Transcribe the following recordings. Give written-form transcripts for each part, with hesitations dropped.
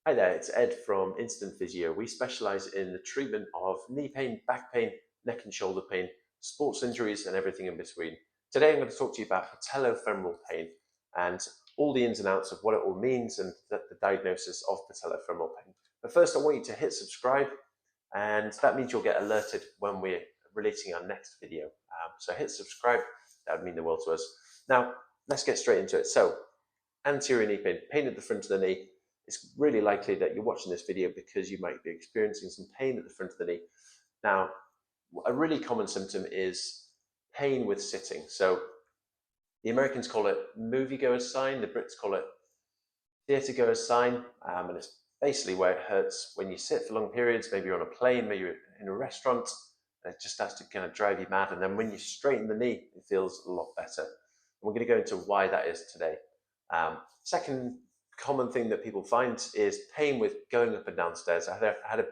Hi there, it's Ed from Instant Physio. We specialize in the treatment of knee pain, back pain, neck and shoulder pain, sports injuries, and everything in between. Today I'm going to talk to you about patellofemoral pain and all the ins and outs of what it all means and the diagnosis of patellofemoral pain. But first I want you to hit subscribe, and that means you'll get alerted when we're releasing our next video. So hit subscribe, that would mean the world to us. Now, let's get straight into it. So, anterior knee pain, pain at the front of the knee. It's really likely that you're watching this video because you might be experiencing some pain at the front of the knee. Now, a really common symptom is pain with sitting. So the Americans call it moviegoer's sign, the Brits call it theatregoer's sign, and it's basically where it hurts when you sit for long periods. Maybe you're on a plane, maybe you're in a restaurant, and it just has to kind of drive you mad. And then when you straighten the knee, it feels a lot better. And we're going to go into why that is today. Second common thing that people find is pain with going up and down stairs. I had a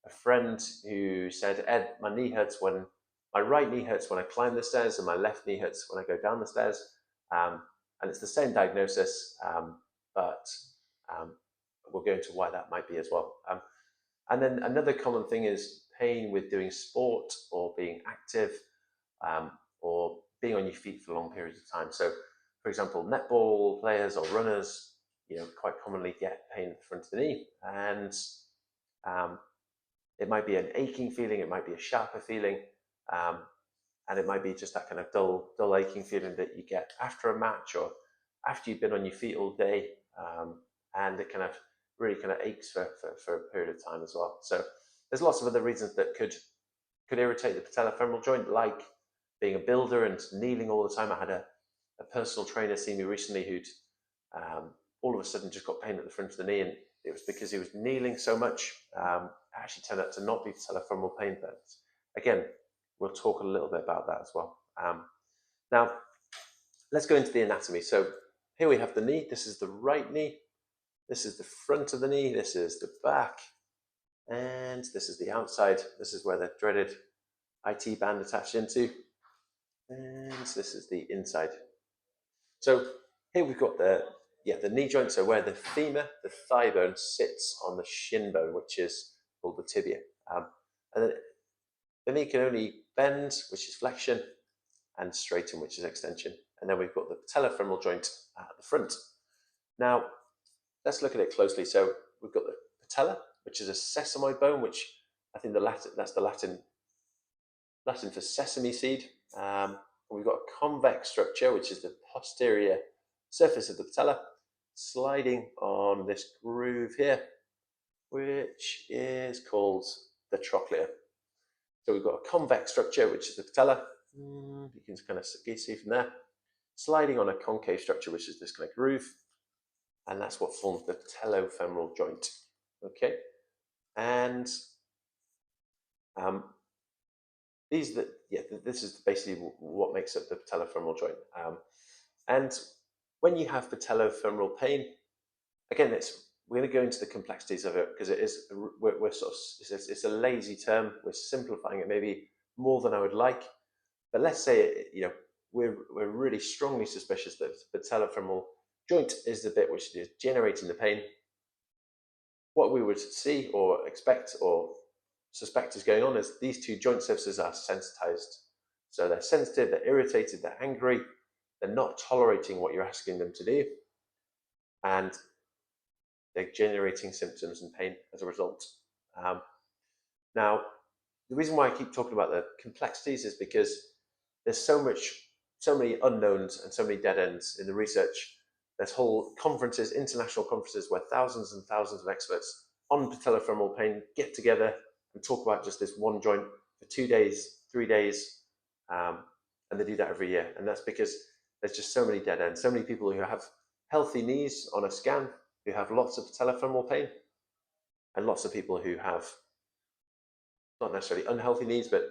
friend who said, Ed, my right knee hurts when I climb the stairs and my left knee hurts when I go down the stairs. And it's the same diagnosis, but we'll go into why that might be as well. And then another common thing is pain with doing sport or being active, or being on your feet for long periods of time. So, for example, netball players or runners, quite commonly get pain at the front of the knee, and it might be an aching feeling, it might be a sharper feeling, and it might be just that kind of dull aching feeling that you get after a match or after you've been on your feet all day, and it really aches for a period of time as well. So there's lots of other reasons that could irritate the patellofemoral joint, like being a builder and kneeling all the time. I had a personal trainer see me recently who'd all of a sudden just got pain at the front of the knee, and it was because he was kneeling so much. It actually turned out to not be patellofemoral pain, but again, we'll talk a little bit about that as well. Now, let's go into the anatomy. So here we have the knee. This is the right knee. This is the front of the knee. This is the back. And this is the outside. This is where the dreaded IT band attached into. And this is the inside. So here we've got the knee joint, so where the femur, the thigh bone, sits on the shin bone, which is called the tibia. And then the knee can only bend, which is flexion, and straighten, which is extension. And then we've got the patellofemoral joint at the front. Now, let's look at it closely. So we've got the patella, which is a sesamoid bone, which I think that's the Latin for sesame seed. We've got a convex structure, which is the posterior surface of the patella, sliding on this groove here, which is called the trochlea. So we've got a convex structure, which is the patella. You can kind of see from there, sliding on a concave structure, which is this kind of groove, and that's what forms the patellofemoral joint. Okay, and this is basically what makes up the patellofemoral joint. And when you have patellofemoral pain, again, we're going to go into the complexities of it because it's a lazy term. We're simplifying it maybe more than I would like. But let's say we're really strongly suspicious that the patellofemoral joint is the bit which is generating the pain. What we would see or expect or suspect is going on is these two joint surfaces are sensitized. So they're sensitive, they're irritated, they're angry, they're not tolerating what you're asking them to do, and they're generating symptoms and pain as a result. Now, the reason why I keep talking about the complexities is because there's so many unknowns and so many dead ends in the research. There's whole conferences, international conferences, where thousands and thousands of experts on patellofemoral pain get together and talk about just this one joint for 2 days, 3 days, and they do that every year. And that's because there's just so many dead ends, so many people who have healthy knees on a scan who have lots of patellofemoral pain, and lots of people who have not necessarily unhealthy knees, but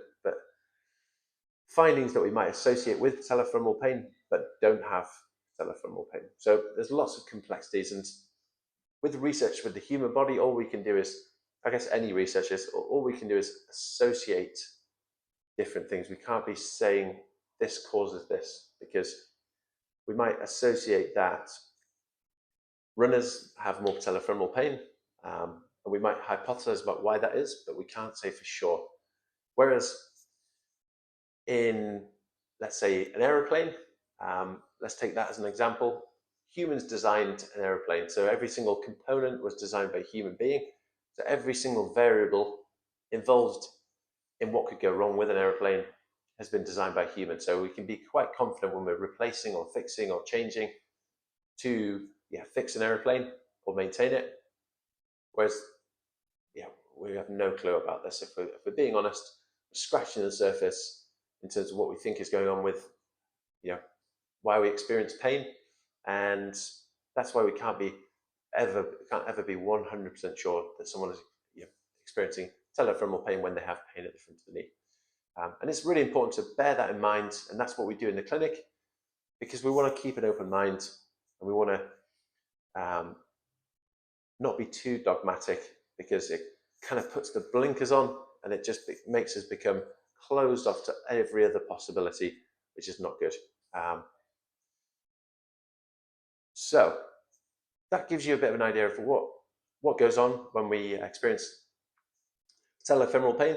findings that we might associate with patellofemoral pain, but don't have patellofemoral pain. So there's lots of complexities, and with research with the human body, all we can do is, I guess any researchers, all we can do is associate different things. We can't be saying this causes this, because we might associate that runners have more patellofemoral pain, And we might hypothesize about why that is, but we can't say for sure. Whereas in, let's say, an aeroplane, let's take that as an example. Humans designed an aeroplane, so every single component was designed by a human being. So every single variable involved in what could go wrong with an aeroplane has been designed by humans. So we can be quite confident when we're replacing or fixing or changing to fix an aeroplane or maintain it. Whereas we have no clue about this. If we're being honest, we're scratching the surface in terms of what we think is going on with why we experience pain, and that's why we can't ever be 100% sure that someone is experiencing patellofemoral pain when they have pain at the front of the knee. And it's really important to bear that in mind, and that's what we do in the clinic, because we want to keep an open mind and we want to not be too dogmatic, because it kind of puts the blinkers on and it just makes us become closed off to every other possibility, which is not good. So that gives you a bit of an idea of what goes on when we experience patellofemoral pain.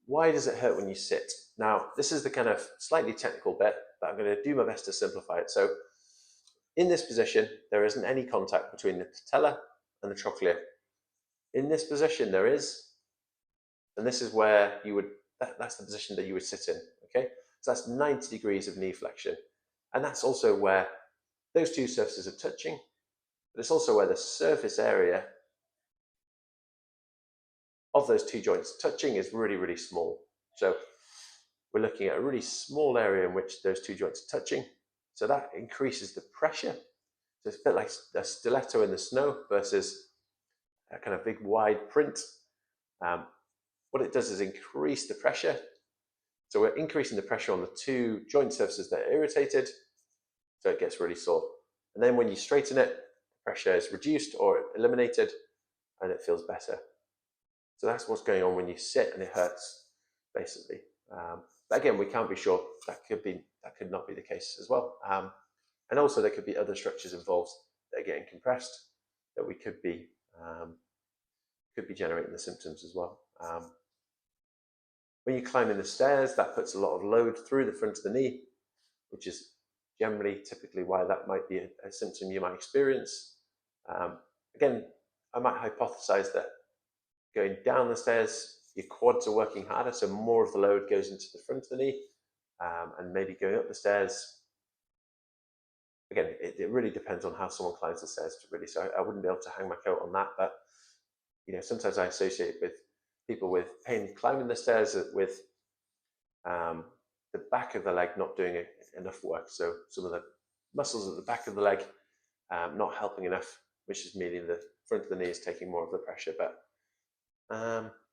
Why does it hurt when you sit? Now, this is the kind of slightly technical bit, but I'm going to do my best to simplify it. So in this position, there isn't any contact between the patella and the trochlea. In this position, there is, and this is where you would, that's the position that you would sit in, okay? So that's 90 degrees of knee flexion. And that's also where those two surfaces are touching, but it's also where the surface area of those two joints touching is really, really small. So we're looking at a really small area in which those two joints are touching. So that increases the pressure. So it's a bit like a stiletto in the snow versus a kind of big wide print. What it does is increase the pressure. So we're increasing the pressure on the two joint surfaces that are irritated, so it gets really sore. And then when you straighten it, the pressure is reduced or eliminated, and it feels better. So that's what's going on when you sit and it hurts, basically. But again, we can't be sure. That could not be the case as well. And also there could be other structures involved that are getting compressed that we could be generating the symptoms as well. When you climb in the stairs, that puts a lot of load through the front of the knee, which is generally typically why that might be a symptom you might experience. Again, I might hypothesize that going down the stairs, your quads are working harder, so more of the load goes into the front of the knee, and maybe going up the stairs. Again, it really depends on how someone climbs the stairs, really. So I wouldn't be able to hang my coat on that, but sometimes I associate with people with pain climbing the stairs with the back of the leg not doing enough work. So some of the muscles at the back of the leg not helping enough, which is meaning the front of the knee is taking more of the pressure. But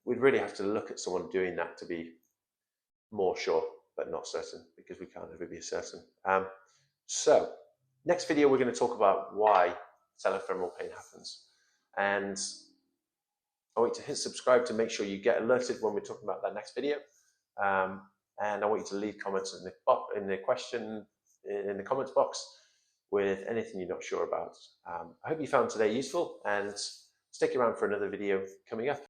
we'd really have to look at someone doing that to be more sure, but not certain, because we can't ever be certain. So next video, we're going to talk about why patellofemoral pain happens. And I want you to hit subscribe to make sure you get alerted when we're talking about that next video. And I want you to leave comments in the comments box with anything you're not sure about. I hope you found today useful, and stick around for another video coming up.